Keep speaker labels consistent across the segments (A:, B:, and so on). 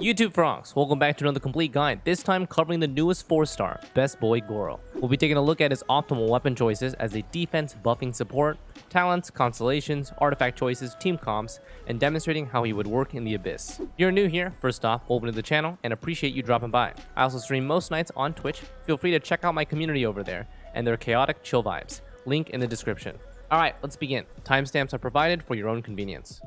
A: YouTube frogs, welcome back to another complete guide, this time covering the newest 4-star, Best Boy Gorou. We'll be taking a look at his optimal weapon choices as a defense buffing support, talents, constellations, artifact choices, team comps, and demonstrating how he would work in the Abyss. If you're new here, first off, welcome to the channel and appreciate you dropping by. I also stream most nights on Twitch. Feel free to check out my community over there and their chaotic chill vibes. Link in the description. Alright, let's begin. Timestamps are provided for your own convenience.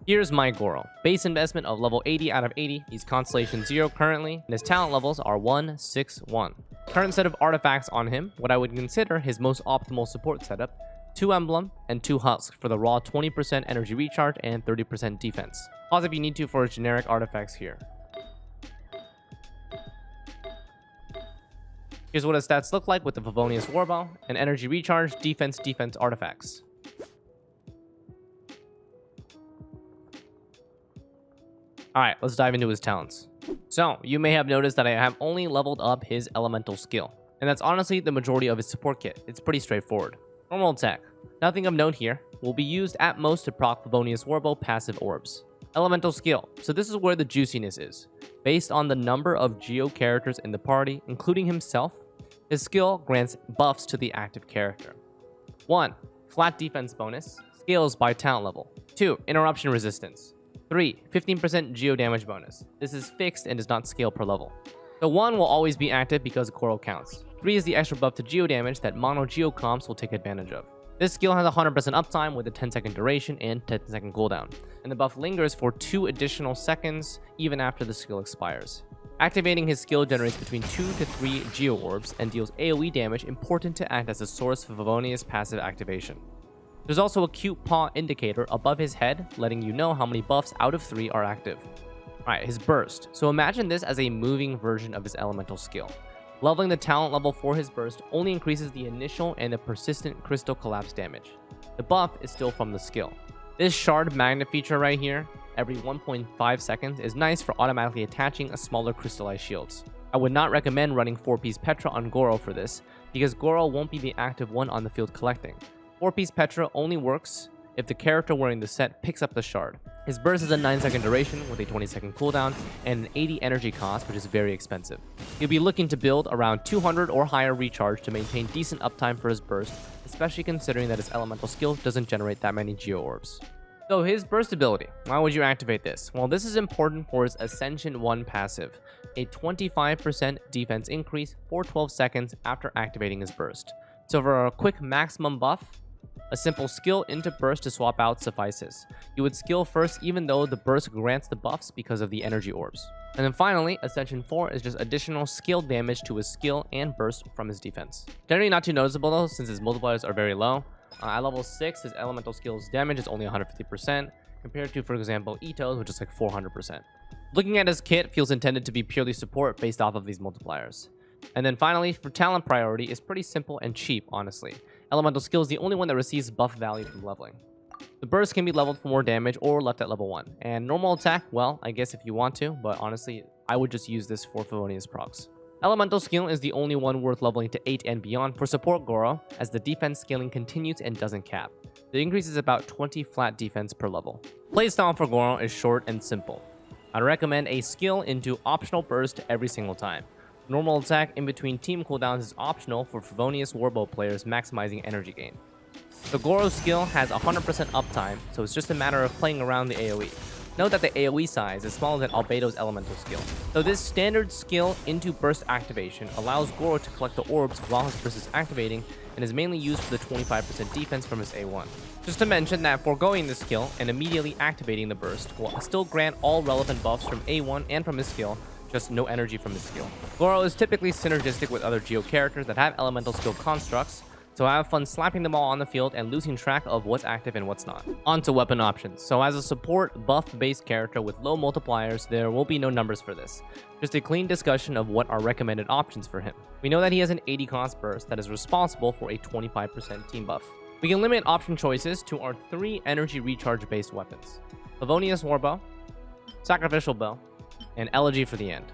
A: Here's My Gorou. Base investment of level 80 out of 80. He's Constellation 0 currently, and his talent levels are 1, 6, 1. Current set of artifacts on him, what I would consider his most optimal support setup, 2 Emblem and 2 Husk for the raw 20% energy recharge and 30% defense. Pause if you need to for his generic artifacts here. Here's what his stats look like with the Favonius Warbow and energy recharge, defense artifacts. Alright, let's dive into his talents. So, you may have noticed that I have only leveled up his elemental skill. And that's honestly the majority of his support kit. It's pretty straightforward. Normal attack. Nothing of note here. Will be used at most to proc Favonius Warbow passive orbs. Elemental skill. So this is where the juiciness is. Based on the number of Geo characters in the party, including himself, his skill grants buffs to the active character. 1. Flat defense bonus. Scales by talent level. 2. Interruption resistance. 3. 15% Geo damage bonus. This is fixed and does not scale per level. So 1 will always be active because Gorou counts. 3 is the extra buff to Geo damage that mono Geo comps will take advantage of. This skill has 100% uptime with a 10-second duration and 10-second cooldown, and the buff lingers for 2 additional seconds even after the skill expires. Activating his skill generates between 2 to 3 Geo orbs and deals AoE damage important to act as a source for Favonius passive activation. There's also a cute paw indicator above his head, letting you know how many buffs out of 3 are active. Alright, his burst. So imagine this as a moving version of his elemental skill. Leveling the talent level for his burst only increases the initial and the persistent crystal collapse damage. The buff is still from the skill. This shard magnet feature right here, every 1.5 seconds, is nice for automatically attaching a smaller crystallized shields. I would not recommend running 4-piece Petra on Gorou for this, because Gorou won't be the active one on the field collecting. 4-piece Petra only works if the character wearing the set picks up the shard. His burst is a 9-second duration with a 20-second cooldown and an 80 energy cost, which is very expensive. He'll be looking to build around 200 or higher recharge to maintain decent uptime for his burst, especially considering that his elemental skill doesn't generate that many Geo orbs. So his burst ability, why would you activate this? Well, this is important for his Ascension 1 passive, a 25% defense increase for 12 seconds after activating his burst. So for a quick maximum buff, a simple skill into burst to swap out suffices. You would skill first even though the burst grants the buffs because of the energy orbs. And then finally, Ascension 4 is just additional skill damage to his skill and burst from his defense. Generally not too noticeable though, since his multipliers are very low. At level 6, his elemental skill's damage is only 150%, compared to, for example, Ito's, which is like 400%. Looking at his kit feels intended to be purely support based off of these multipliers. And then finally, for talent priority is pretty simple and cheap, honestly. Elemental skill is the only one that receives buff value from leveling. The burst can be leveled for more damage or left at level 1. And normal attack, well, I guess if you want to, but honestly, I would just use this for Favonius procs. Elemental skill is the only one worth leveling to 8 and beyond for support Gorou, as the defense scaling continues and doesn't cap. The increase is about 20 flat defense per level. Playstyle for Gorou is short and simple. I'd recommend a skill into optional burst every single time. Normal attack in between team cooldowns is optional for Favonius Warbow players maximizing energy gain. The Gorou skill has 100% uptime, so it's just a matter of playing around the AoE. Note that the AoE size is smaller than Albedo's elemental skill. So this standard skill into burst activation allows Gorou to collect the orbs while his burst is activating and is mainly used for the 25% defense from his A1. Just to mention that foregoing this skill and immediately activating the burst will still grant all relevant buffs from A1 and from his skill, just no energy from his skill. Gorou is typically synergistic with other Geo characters that have elemental skill constructs, so I have fun slapping them all on the field and losing track of what's active and what's not. On to weapon options. So as a support buff-based character with low multipliers, there will be no numbers for this. Just a clean discussion of what are recommended options for him. We know that he has an 80 cost burst that is responsible for a 25% team buff. We can limit option choices to our 3 energy recharge based weapons: Favonius Warbow, Sacrificial Bow, and Elegy for the end.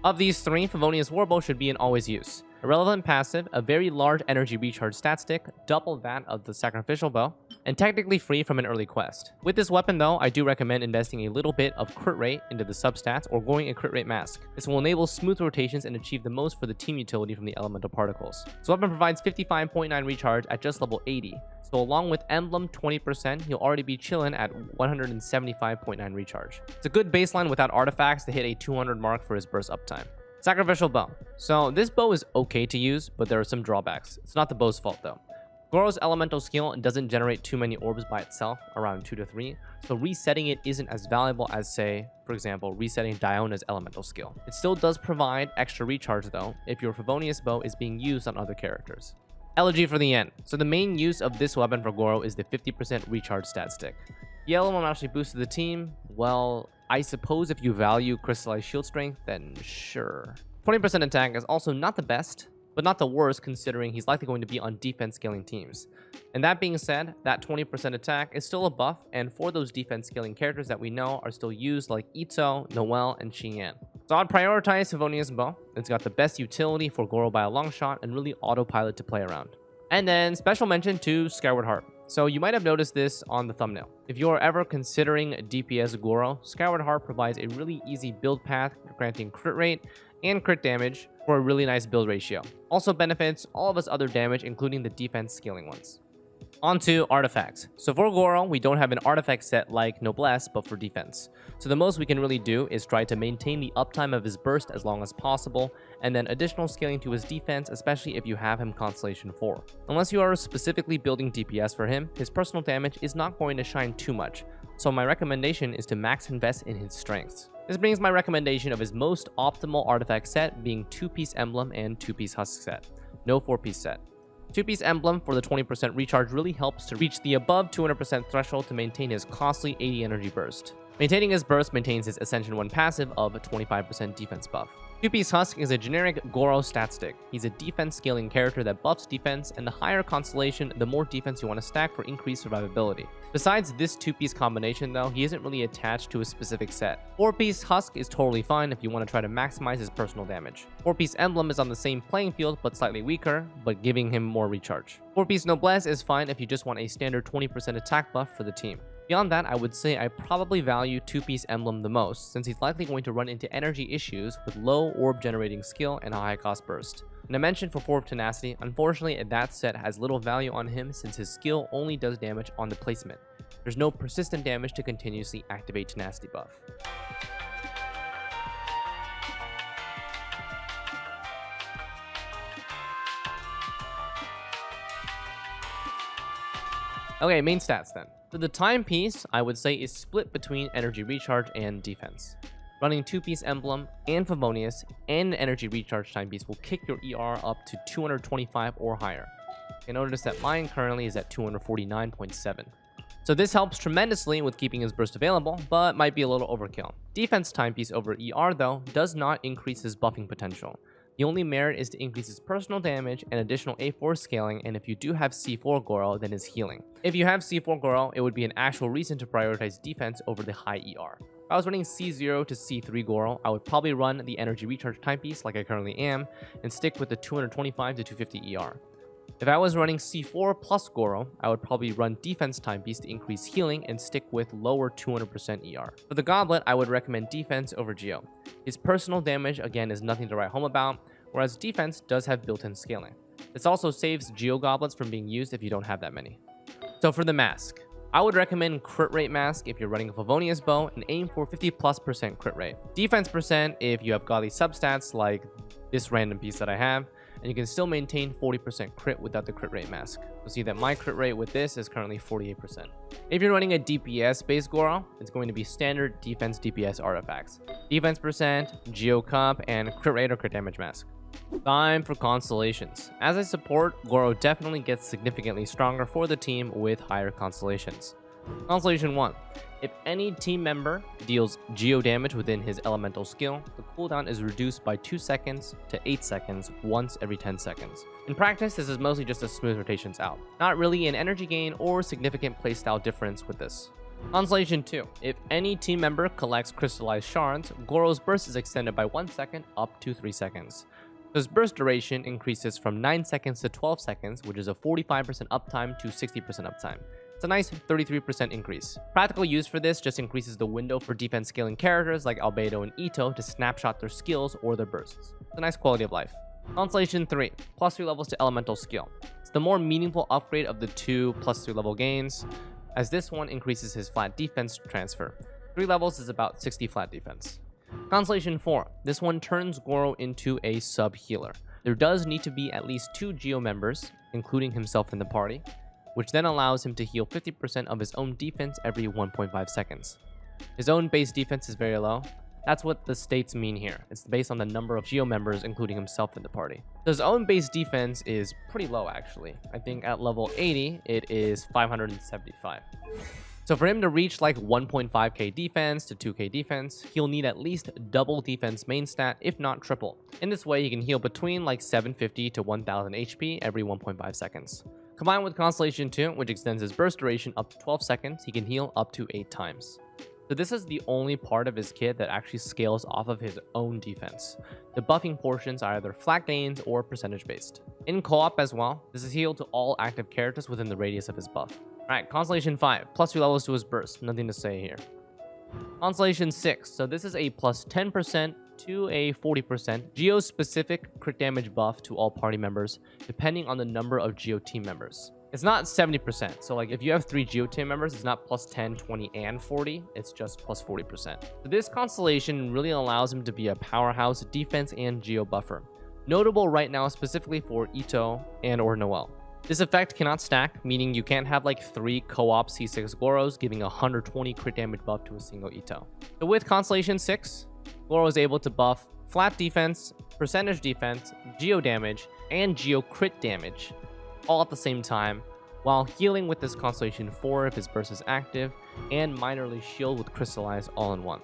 A: Of these 3, Favonius Warbow should be in always use. A relevant passive, a very large energy recharge stat stick, double that of the sacrificial bow, and technically free from an early quest. With this weapon though, I do recommend investing a little bit of crit rate into the substats or going a crit rate mask. This will enable smooth rotations and achieve the most for the team utility from the elemental particles. This weapon provides 55.9 recharge at just level 80, so along with emblem 20%, you'll already be chilling at 175.9 recharge. It's a good baseline without artifacts to hit a 200 mark for his burst uptime. Sacrificial bow. So this bow is okay to use, but there are some drawbacks. It's not the bow's fault though. Gorou's elemental skill doesn't generate too many orbs by itself, around 2 to 3, so resetting it isn't as valuable as, say, for example, resetting Diona's elemental skill. It still does provide extra recharge though, if your Favonius bow is being used on other characters. Elegy for the end. So the main use of this weapon for Gorou is the 50% recharge stat stick. Yellow will actually boost the team. Well, I suppose if you value crystallized shield strength, then sure. 20% attack is also not the best, but not the worst considering he's likely going to be on defense scaling teams. And that being said, that 20% attack is still a buff, and for those defense scaling characters that we know are still used like Itto, Noelle, and Xian. So I'd prioritize Favonius Bow. It's got the best utility for Gorou by a long shot and really autopilot to play around. And then special mention to Skyward Heart. So you might have noticed this on the thumbnail. If you are ever considering DPS Gorou, Skyward Heart provides a really easy build path, granting crit rate and crit damage for a really nice build ratio. Also benefits all of his other damage, including the defense scaling ones. On to artifacts. So for Gorou, we don't have an artifact set like Noblesse, but for defense. So the most we can really do is try to maintain the uptime of his burst as long as possible, and then additional scaling to his defense, especially if you have him Constellation 4. Unless you are specifically building DPS for him, his personal damage is not going to shine too much, so my recommendation is to max invest in his strengths. This brings my recommendation of his most optimal artifact set being 2-piece emblem and 2-piece husk set. No 4-piece set. 2-piece emblem for the 20% recharge really helps to reach the above 200% threshold to maintain his costly 80 energy burst. Maintaining his burst maintains his Ascension 1 passive of a 25% defense buff. 2-piece husk is a generic Gorou stat stick. He's a defense scaling character that buffs defense, and the higher constellation, the more defense you want to stack for increased survivability. Besides this 2-piece combination though, he isn't really attached to a specific set. 4-piece husk is totally fine if you want to try to maximize his personal damage. 4-piece emblem is on the same playing field but slightly weaker, but giving him more recharge. 4-piece noblesse is fine if you just want a standard 20% attack buff for the team. Beyond that, I would say I probably value 2-piece emblem the most, since he's likely going to run into energy issues with low orb generating skill and a high cost burst. And I mentioned for 4 tenacity, unfortunately that set has little value on him since his skill only does damage on the placement. There's no persistent damage to continuously activate tenacity buff. Okay, main stats then. So the timepiece, I would say, is split between energy recharge and defense. Running 2-piece emblem and Favonius and an energy recharge timepiece will kick your ER up to 225 or higher. And notice that mine currently is at 249.7. So this helps tremendously with keeping his burst available, but might be a little overkill. Defense timepiece over ER though does not increase his buffing potential. The only merit is to increase his personal damage and additional A4 scaling, and if you do have C4 Gorou, then his healing. If you have C4 Gorou, it would be an actual reason to prioritize defense over the high ER. If I was running C0 to C3 Gorou, I would probably run the energy recharge timepiece like I currently am, and stick with the 225 to 250 ER. If I was running C4 plus Gorou, I would probably run defense timepiece to increase healing and stick with lower 200% ER. For the goblet, I would recommend defense over Geo. His personal damage, again, is nothing to write home about, whereas defense does have built-in scaling. This also saves Geo goblets from being used if you don't have that many. So for the mask, I would recommend crit rate mask if you're running a Favonius bow and aim for 50+% crit rate. Defense percent if you have godly substats like this random piece that I have, and you can still maintain 40% crit without the crit rate mask. You'll see that my crit rate with this is currently 48%. If you're running a DPS based Gorou, it's going to be standard defense DPS artifacts. Defense percent, Geo Cup, and crit rate or crit damage mask. Time for Constellations. As I support, Gorou definitely gets significantly stronger for the team with higher Constellations. Constellation 1. If any team member deals Geo damage within his elemental skill, the cooldown is reduced by 2 seconds to 8 seconds once every 10 seconds. In practice, this is mostly just a smooth rotations out. Not really an energy gain or significant playstyle difference with this. Constellation 2. If any team member collects crystallized shards, Gorou's burst is extended by 1 second up to 3 seconds. His burst duration increases from 9 seconds to 12 seconds, which is a 45% uptime to 60% uptime. It's a nice 33% increase. Practical use for this just increases the window for defense scaling characters like Albedo and Ito to snapshot their skills or their bursts. It's a nice quality of life. Constellation 3, plus 3 levels to elemental skill. It's the more meaningful upgrade of the two plus 3 level gains, as this one increases his flat defense transfer. 3 levels is about 60 flat defense. Constellation 4, this one turns Gorou into a sub healer. There does need to be at least 2 Geo members, including himself in the party, which then allows him to heal 50% of his own defense every 1.5 seconds. His own base defense is very low. That's what the states mean here. It's based on the number of Geo members, including himself in the party. So his own base defense is pretty low, actually. I think at level 80, it is 575. So for him to reach like 1.5k defense to 2k defense, he'll need at least double defense main stat, if not triple. In this way, he can heal between like 750 to 1000 HP every 1.5 seconds. Combined with Constellation 2, which extends his burst duration up to 12 seconds, he can heal up to 8 times. So this is the only part of his kit that actually scales off of his own defense. The buffing portions are either flat gains or percentage based. In co-op as well, this is healed to all active characters within the radius of his buff. Alright, Constellation 5, plus 3 levels to his burst, nothing to say here. Constellation 6, so this is a plus 10% to a 40% Geo-specific crit damage buff to all party members, depending on the number of Geo team members. It's not 70%, so like if you have 3 Geo team members, it's not plus 10, 20, and 40, it's just plus 40%. So this Constellation really allows him to be a powerhouse defense and Geo buffer. Notable right now specifically for Ito and or Noelle. This effect cannot stack, meaning you can't have like 3 co-op C6 Gorous giving a 120 crit damage buff to a single Ito. So with Constellation 6, Gorou is able to buff flat defense, percentage defense, Geo damage, and Geo crit damage all at the same time, while healing with this Constellation 4 if his burst is active, and minorly shield with Crystallize all in one.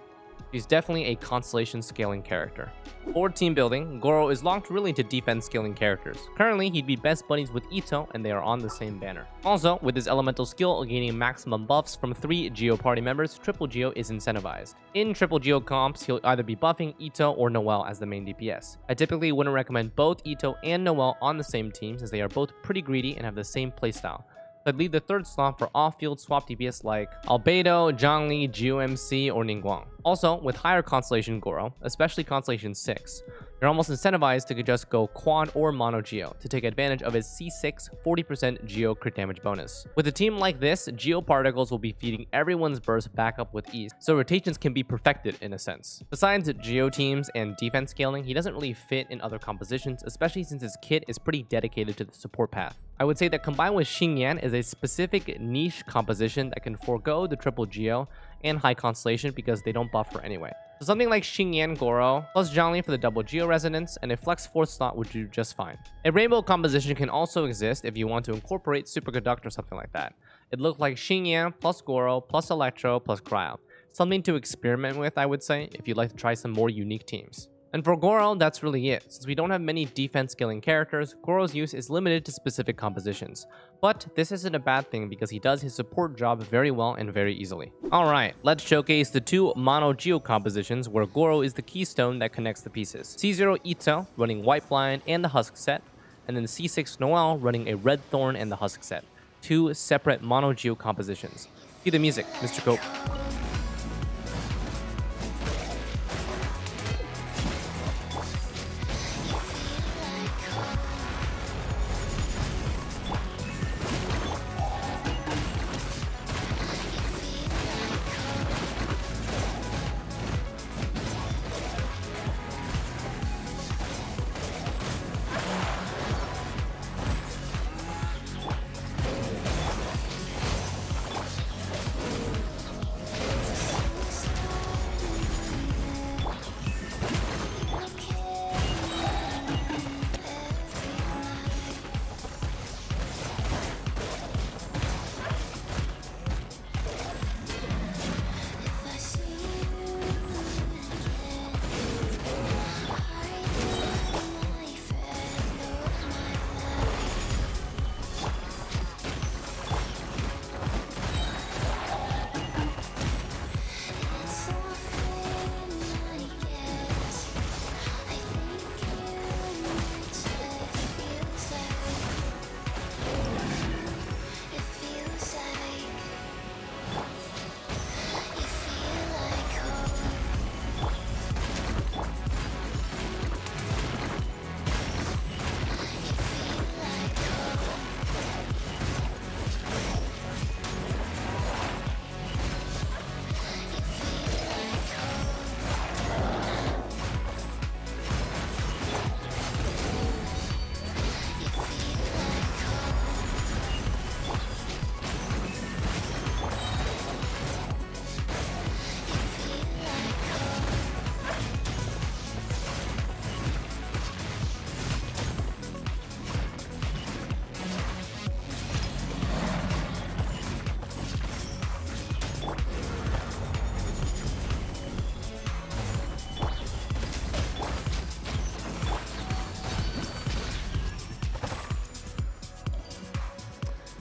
A: He's definitely a Constellation scaling character. For team building, Gorou is locked really to defense scaling characters. Currently, he'd be best buddies with Ito, and they are on the same banner. Also, with his elemental skill gaining maximum buffs from 3 Geo party members, Triple Geo is incentivized. In Triple Geo comps, he'll either be buffing Ito or Noelle as the main DPS. I typically wouldn't recommend both Ito and Noelle on the same team since they are both pretty greedy and have the same playstyle. I'd leave the third slot for off-field swap DPS like Albedo, Zhongli, GeoMC, or Ningguang. Also, with higher Constellation Gorou, especially Constellation 6, you're almost incentivized to just go quad or mono Geo to take advantage of his C6 40% Geo crit damage bonus. With a team like this, Geo particles will be feeding everyone's burst back up with ease, so rotations can be perfected in a sense. Besides Geo teams and defense scaling, he doesn't really fit in other compositions, especially since his kit is pretty dedicated to the support path. I would say that combined with Xingyan is a specific niche composition that can forego the triple Geo and high Constellation because they don't buff her anyway. So something like Xingyan Gorou plus Zhongli for the double Geo resonance and a flex 4th slot would do just fine. A rainbow composition can also exist if you want to incorporate superconduct or something like that. It looked like Xingyan plus Gorou plus Electro plus Cryo. Something to experiment with, I would say, if you'd like to try some more unique teams. And for Gorou, that's really it. Since we don't have many defense scaling characters, Gorou's use is limited to specific compositions. But this isn't a bad thing because he does his support job very well and very easily. Alright, let's showcase the 2 mono Geo compositions where Gorou is the keystone that connects the pieces. C0 Ito running White Blind and the Husk set, and then C6 Noelle running a Red Thorn and the Husk set. 2 separate mono Geo compositions. Cue the music, Mr. Cope.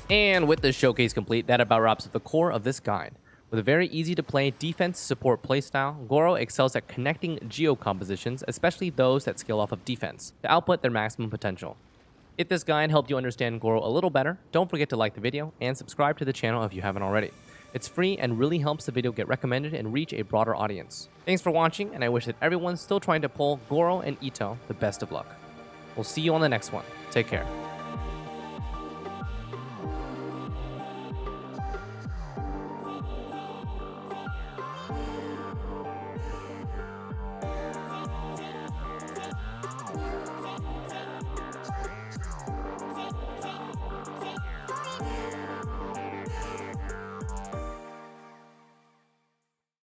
A: And with this showcase complete, that about wraps up the core of this guide. With a very easy to play defense support playstyle, Gorou excels at connecting geo compositions, especially those that scale off of defense, to output their maximum potential. If this guide helped you understand Gorou a little better, don't forget to like the video and subscribe to the channel if you haven't already. It's free and really helps the video get recommended and reach a broader audience. Thanks for watching, and I wish that everyone still trying to pull Gorou and Ito the best of luck. We'll see you on the next one. Take care.